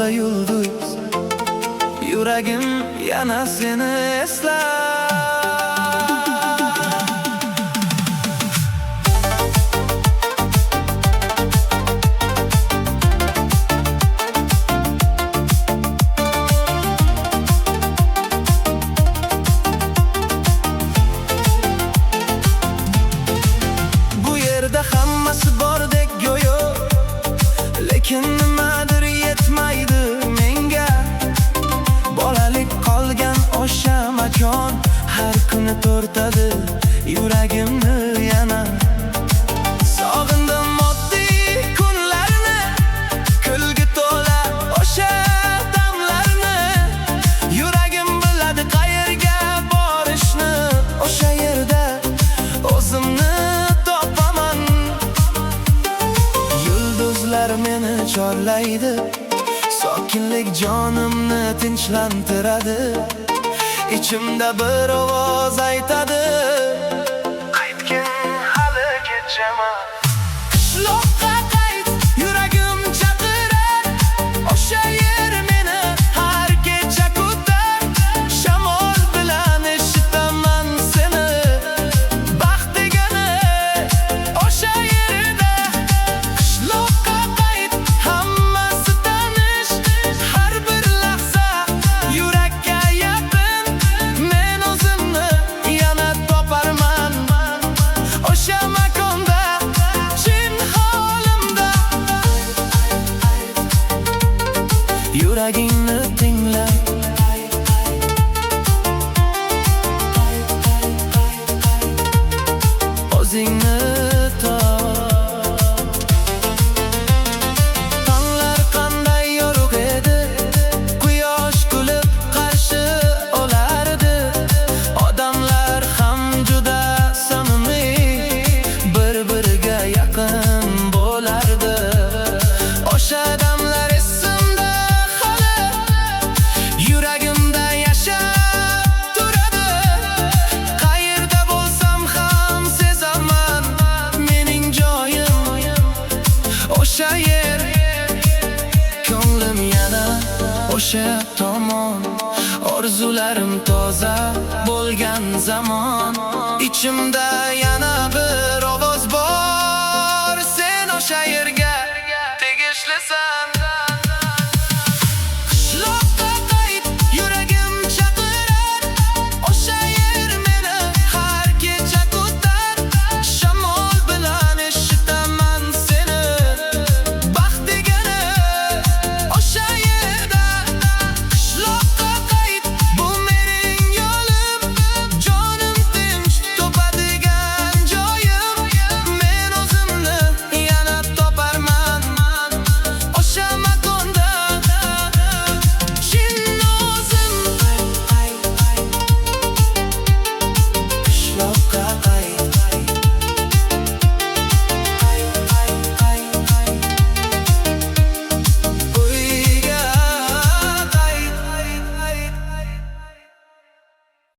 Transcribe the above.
toza yulduz, yuragim yana seni eslar. Bu yerda hammasi bordek go'yo, lekin nimadir yetmaydi menga. Bolalik qolgan o'sha makon har kuni tortadi yuragimni yana. Sog'indim oddiy kunlarni, kulgi to'la o'sha damlarni. Yuragim biladi qayerga borishni, o'sha yerda o'zimni topaman. Yulduzlar meni chorlaydi, sokinlik jonimni tinchlantiradi. İchimda bir ovoz aytadi, qaytgin hali kechaman. Qishloqqa qayt, yuragim chaqirar, o'sha yer meni har kecha kutar. Shamol bilan eshitaman seni, baxt degani o'sha yerda. Qishloqqa qayt, hammasi tanish, har bir lahza yurakka yaqin. Men o'zimni yana toparman o'sha makonda, chin holimda. Yuragingni tingla, o'zingni top. Tonglar qanday yorug' edi, quyosh kulib qarshi olardi. Odamlar ham juda samimiy, bir-biriga yaqin bo'lardi. O'sha damlar esimda hali, yuragimda yashab turadi. Qayerda bo'lsam ham sezaman, mening joyim o'sha yer. Ko'nglim yana o'sha tomon, orzularim toza bo'lgan zamon. Ichimda yana bir